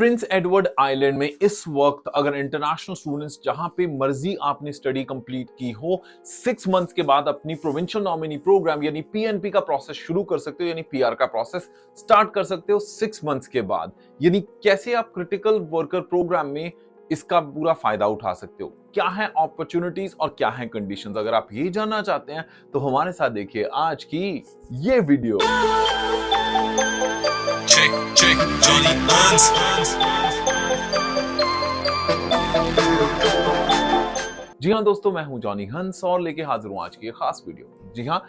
Prince Edward island में इस वक्त अगर इंटरनेशनल स्टूडेंट्स जहां पे मर्जी आपने स्टडी कंप्लीट की हो 6 मंथ्स के बाद अपनी प्रोविंशियल नॉमिनी प्रोग्राम यानी पीएनपी का प्रोसेस शुरू कर सकते हो, यानी पीआर का प्रोसेस स्टार्ट कर सकते हो 6 मंथ्स के बाद। यानी कैसे आप क्रिटिकल वर्कर प्रोग्राम में इसका पूरा फायदा उठा सकते हो, क्या है अपॉर्चुनिटीज और क्या है कंडीशंस। अगर आप ये जानना चाहते हैं तो हमारे साथ देखिए आज की ये वीडियो। Check, Johnny Hans. जी हाँ दोस्तों, मैं हूं जॉनी हंस और लेके हाजिर हूं आज की एक खास वीडियो। जी हाँ,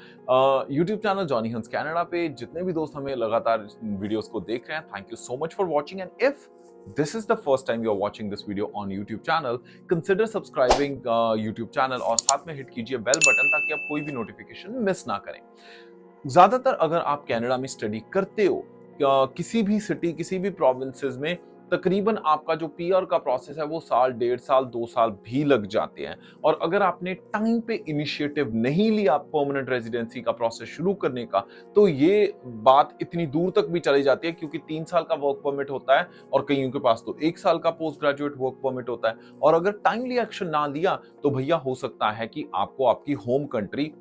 यूट्यूब चैनल जॉनी हंस कनाडा पे जितने भी दोस्त हमें लगातार वीडियोस को देख रहे हैं, thank you so much for watching. And if this is the first time you're watching this video on YouTube channel, consider subscribing YouTube channel और साथ में हिट कीजिए बेल बटन ताकि आप कोई भी नोटिफिकेशन मिस ना करें। ज्यादातर अगर आप कनाडा में स्टडी करते हो, किसी भी सिटी किसी भी प्रोविंसेस में तकरीबन आपका जो पीआर का प्रोसेस है वो साल, 1.5 साल, 2 साल भी लग जाते हैं। और अगर आपने टाइम पे इनिशिएटिव नहीं लिया परमानेंट रेजिडेंसी का प्रोसेस शुरू करने का, तो ये बात इतनी दूर तक भी चली जाती है, क्योंकि 3 साल का वर्क परमिट होता है और कईयों के पास तो 1 साल का पोस्ट ग्रेजुएट वर्क परमिट होता है। और अगर टाइमली एक्शन ना लिया तो भैया हो सकता है कि आपको आपकी होम कंट्री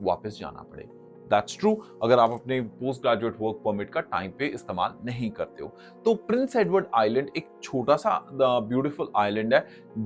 वापस जाना पड़े। दैट्स ट्रू, अगर आप अपने पोस्ट ग्रेजुएट वर्क परमिट का टाइम पे इस्तेमाल नहीं करते हो। तो प्रिंस एडवर्ड आइलैंड एक छोटा सा ब्यूटीफुल आइलैंड है,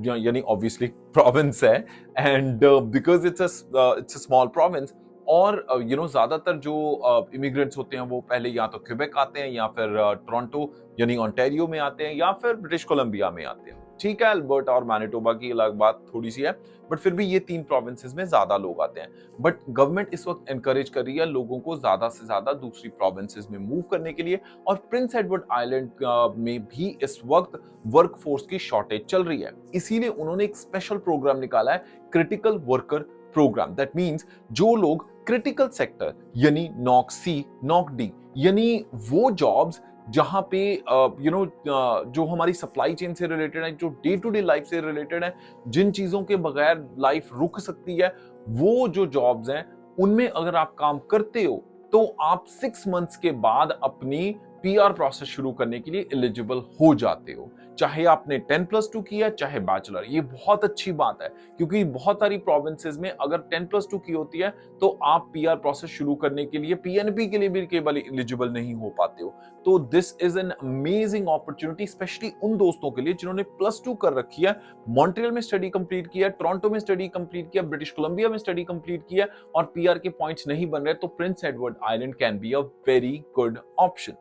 यानी ऑब्वियसली प्रोविंस है, and because it's a small province. और ज्यादातर जो इमिग्रेंट्स होते हैं वो पहले या तो क्वेबेक आते हैं या फिर टोरंटो यानी ओंटारियो में आते हैं या फिर ब्रिटिश कोलंबिया में आते हैं। ठीक है, अल्बर्टा और मैनिटोबा की अलग बात थोड़ी सी है, बट फिर भी ये 3 प्रोविंसेस में ज्यादा लोग आते हैं। बट गवर्नमेंट इस वक्त एनकरेज कर रही है लोगों को ज्यादा से ज्यादा दूसरी प्रोविंसेस में मूव करने के लिए, और प्रिंस एडवर्ड आइलैंड में भी इस वक्त वर्कफोर्स की शॉर्टेज चल रही है। इसीलिए उन्होंने एक स्पेशल प्रोग्राम निकाला है, critical worker programme. That means जो लोग क्रिटिकल सेक्टर यानी नॉक सी, नॉक डी, यानी वो जॉब्स जहां पे जो हमारी सप्लाई चेन से रिलेटेड है, जो डे टू डे लाइफ से रिलेटेड है, जिन चीजों के बगैर लाइफ रुक सकती है, वो जो जॉब्स हैं उनमें अगर आप काम करते हो तो आप 6 मंथ्स के बाद अपनी पीआर प्रोसेस शुरू करने के लिए एलिजिबल हो जाते हो। चाहे आपने 10+2 किया, चाहे बैचलर। ये बहुत अच्छी बात है, क्योंकि बहुत सारी प्रोविंसेस में अगर 10+2 की होती है तो आप पीआर प्रोसेस शुरू करने के लिए, पीएनपी के लिए भी केवल एलिजिबल नहीं हो पाते हो। तो this is an amazing opportunity, specially उन दोस्तों के लिए जिन्होंने +2 कर रखी है, मॉन्ट्रियल में स्टडी कंप्लीट किया, टोरंटो में स्टडी कंप्लीट किया, ब्रिटिश कोलंबिया में स्टडी कंप्लीट किया और पीआर के पॉइंट्स नहीं बन रहे, तो Prince Edward island can be a very good option.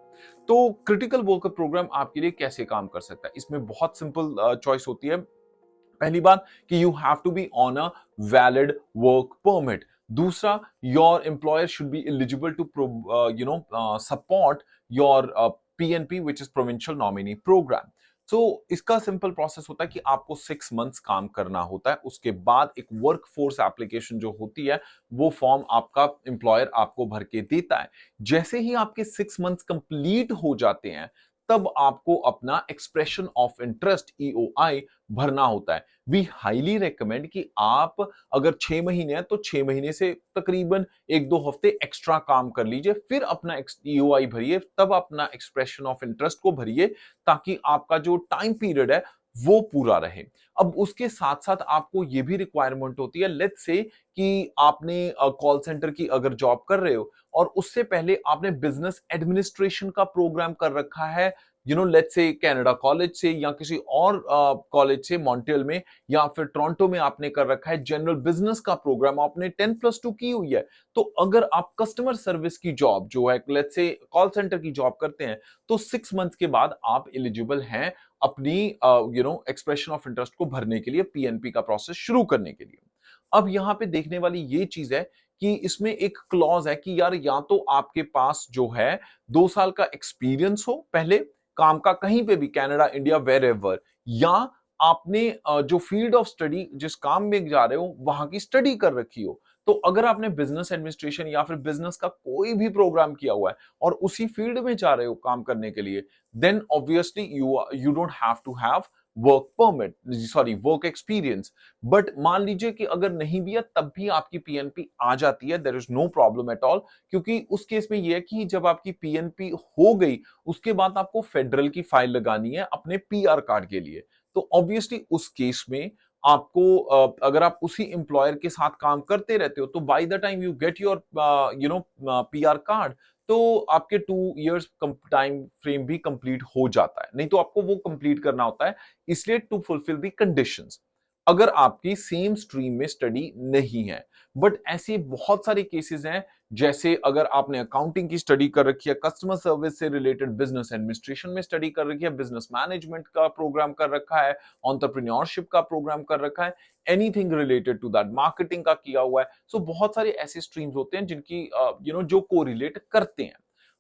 तो क्रिटिकल वर्कर प्रोग्राम आपके लिए कैसे काम कर सकता है? इसमें बहुत सिंपल चॉइस होती है। पहली बात कि you have to be on a valid work permit. दूसरा, your employer should be eligible to support your PNP which is provincial nominee program. So इसका सिंपल प्रोसेस होता है कि आपको 6 मंथ्स काम करना होता है, उसके बाद एक वर्क फोर्स एप्लीकेशन जो होती है वो फॉर्म आपका एम्प्लॉयर आपको भर के देता है। जैसे ही आपके 6 मंथ्स कंप्लीट हो जाते हैं तब आपको अपना एक्सप्रेशन ऑफ इंटरेस्ट ईओआई भरना होता है। वी हाईली रेकमेंड कि आप अगर 6 महीने हैं तो 6 महीने से तकरीबन 1-2 हफ्ते एक्स्ट्रा काम कर लीजिए, फिर अपना ईओआई भरिए, तब अपना एक्सप्रेशन ऑफ इंटरेस्ट को भरिए, ताकि आपका जो टाइम पीरियड है वो पूरा रहे। अब उसके साथ साथ आपको ये भी रिक्वायरमेंट होती है, लेट्स से कि आपने कॉल सेंटर की अगर जॉब कर रहे हो और उससे पहले आपने बिजनेस एडमिनिस्ट्रेशन का प्रोग्राम कर रखा है, लेट्स से कनाडा कॉलेज से या किसी और कॉलेज से, मॉन्ट्रियल में या फिर टोरंटो में आपने कर रखा है जनरल बिजनेस का प्रोग्राम, आपने 10+2 की हुई है, तो अगर आप कस्टमर सर्विस की जॉब जो है, लेट्स से कॉल सेंटर की जॉब करते हैं, तो 6 मंथ्स के बाद आप एलिजिबल हैं अपनी एक्सप्रेशन ऑफ इंटरेस्ट को भरने के लिए, पीएनपी का प्रोसेस शुरू करने के लिए। अब यहां पे देखने वाली ये चीज है कि इसमें एक क्लॉज है कि यार या तो आपके पास जो है 2 साल का एक्सपीरियंस हो पहले काम का, कहीं पे भी कनाडा, इंडिया, वेर एवर, या आपने जो फील्ड ऑफ स्टडी जिस काम में जा रहे हो वहां की स्टडी कर रखी हो। तो अगर आपने बिजनेस एडमिनिस्ट्रेशन या फिर बिजनेस का कोई भी प्रोग्राम किया हुआ है और उसी फील्ड में जा रहे हो काम करने के लिए, then obviously you don't have to have work permit, sorry work experience. But मान लीजिए कि अगर नहीं भी है तब भी आपकी पीएनपी आ जाती है, there is no problem at all, क्योंकि उस केस में ये है कि जब आपकी पीएनपी हो गई उसके बाद आपको फेडरल की फाइल लगानी है अपने पीआर कार्ड के लिए। तो ऑब्वियसली उस केस में आपको अगर आप उसी एम्प्लॉयर के साथ काम करते रहते हो तो by the time you get your PR card, तो आपके 2 इयर्स टाइम फ्रेम भी कंप्लीट हो जाता है। नहीं तो आपको वो कंप्लीट करना होता है, इसलिए टू फुलफिल द कंडीशंस। अगर आपकी सेम स्ट्रीम में स्टडी नहीं है, बट ऐसे बहुत सारे केसेस हैं, जैसे अगर आपने अकाउंटिंग की स्टडी कर रखी है, कस्टमर सर्विस से रिलेटेड बिजनेस एडमिनिस्ट्रेशन में स्टडी कर रखी है, बिजनेस मैनेजमेंट का प्रोग्राम कर रखा है, एंटरप्रेन्योरशिप का प्रोग्राम कर रखा है, anything related to that, marketing का किया हुआ है। सो बहुत सारे ऐसे स्ट्रीम्स होते हैं जिनकी जो कोरिलेट करते हैं।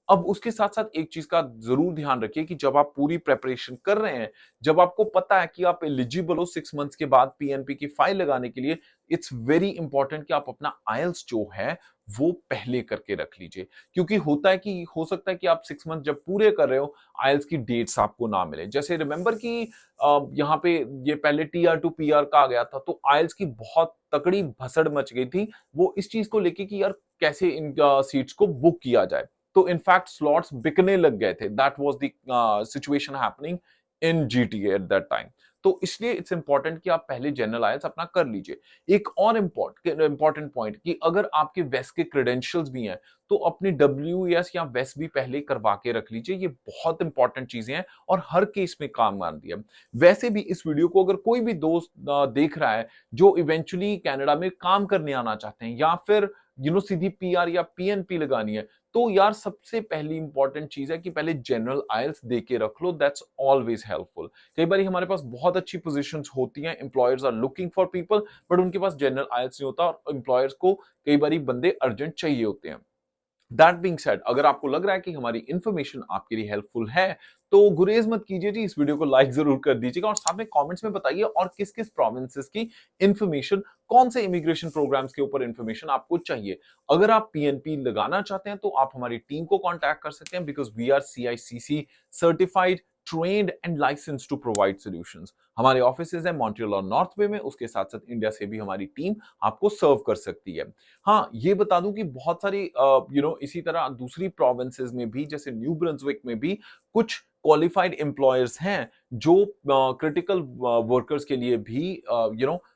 अब उसके साथ-साथ एक चीज का जरूर ध्यान रखिए कि जब आप पूरी प्रिपरेशन कर रहे हैं, जब आपको पता है कि आप एलिजिबल हो 6 मंथ्स के बाद पीएनपी की फाइल लगाने के लिए, इट्स वेरी इंपॉर्टेंट कि आप अपना आईएलटीएस जो है वो पहले करके रख लीजिए। क्योंकि होता है कि हो सकता है कि आप 6 मंथ जब पूरे कर रहे हो, आईएलटीएस की डेट्स आपको ना मिले। जैसे रिमेंबर कि यहाँ पे ये पहले टीआर टू पीआर का आ गया था, तो आईएलटीएस की बहुत तकड़ी भसड़ मच गई थी, वो इस चीज को लेके कि यार कैसे इन सीट्स को बुक किया जाए। तो इनफैक्ट स्लॉट्स बिकने लग गए थे। That was the situation happening in GTA at that time. तो इसलिए इट्स इंपॉर्टेंट कि आप पहले जनरल आईएलटीएस अपना कर लीजिए। एक और इंपॉर्टेंट पॉइंट कि अगर आपके वेस्ट के क्रेडेंशियल्स भी हैं, तो अपनी डब्ल्यूएस या वेस्ट भी पहले करवा के रख लीजिए। ये बहुत इंपॉर्टेंट चीजें हैं और हर केस में काम आती है। वैसे भी इस वीडियो को अगर कोई भी दोस्त देख रहा है जो इवेंचुअली कनाडा में काम करने आना चाहते हैं, या फिर सीधी पीआर या पीएनपी लगानी है, तो यार सबसे पहली इंपॉर्टेंट चीज है कि पहले जनरल आईएलटीएस दे के रख लो। That's always helpful. कई बार हमारे पास बहुत अच्छी पोजीशंस होती हैं, employers are looking for people, but उनके पास जनरल आईएलटीएस नहीं होता और एम्प्लॉयर्स को कई बार बंदे अर्जेंट चाहिए होते हैं। दैट बीइंग सेड, अगर आपको लग रहा है कि हमारी इंफॉर्मेशन आपके लिए हेल्पफुल है, तो गुरेज मत कीजिए जी, इस वीडियो को लाइक जरूर कर दीजिएगा और साथ में कमेंट्स में बताइए और किस किस प्रोविंसेस की इंफॉर्मेशन, कौन से इमिग्रेशन प्रोग्राम्स के ऊपर इंफॉर्मेशन आपको चाहिए। अगर आप पीएनपी लगाना चाहते हैं तो आप हमारी टीम को कांटेक्ट कर सकते हैं, because we are CICC certified, trained and license to provide solutions. हमारे ऑफिसेज है मॉन्ट्रियल और नॉर्थ वे में, उसके साथ साथ इंडिया से भी हमारी टीम आपको सर्व कर सकती है। हाँ, ये बता दूं कि बहुत सारी इसी तरह दूसरी प्रोविंसेस में भी, जैसे न्यू ब्रंसविक में भी कुछ क्वालिफाइड एम्प्लॉयर्स हैं जो क्रिटिकल वर्कर्स के लिए भी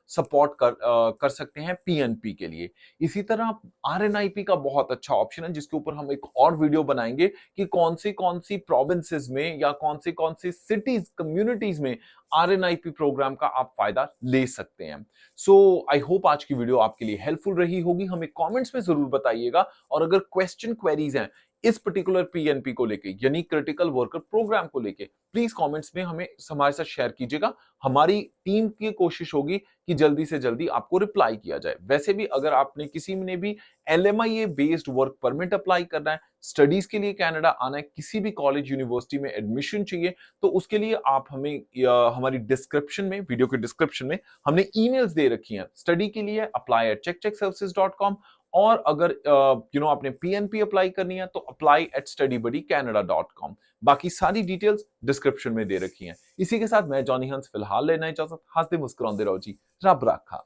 सपोर्ट कर सकते हैं पीएनपी के लिए। इसी तरह आरएनआईपी का बहुत अच्छा ऑप्शन है, जिसके ऊपर हम एक और वीडियो बनाएंगे कि कौन सी प्रोविंसेस में या कौन सी सिटीज कम्युनिटीज में आरएनआईपी प्रोग्राम का आप फायदा ले सकते हैं। सो आई होप आज की वीडियो आपके लिए हेल्पफुल रही होगी। हमें कमेंट्स में जरूर बताइएगा, और अगर क्वेश्चन क्वेरीज हैं इस पर्टिकुलर पीएनपी को लेके, यानी क्रिटिकल वर्कर प्रोग्राम को लेके, प्लीज कमेंट्स में हमारे साथ शेयर कीजिएगा। हमारी टीम की कोशिश होगी कि जल्दी से जल्दी आपको रिप्लाई किया जाए। वैसे भी अगर आपने किसी ने भी एलएमआईए बेस्ड वर्क परमिट अप्लाई करना है, स्टडीज के लिए कनाडा आना है, किसी भी कॉलेज यूनिवर्सिटी में एडमिशन चाहिए, तो उसके लिए आप हमें हमारी डिस्क्रिप्शन में, वीडियो के डिस्क्रिप्शन में हमने ईमेल्स दे रखी हैं। स्टडी के लिए apply@checkcheckservices.com, और अगर आपने पीएनपी अप्लाई करनी है तो apply@studybuddycanada.com। बाकी सारी डिटेल्स डिस्क्रिप्शन में दे रखी हैं। इसी के साथ मैं जॉनी हंस फिलहाल लेना इजाजत। हंसते मुस्कुराते रहो जी, रब राखा।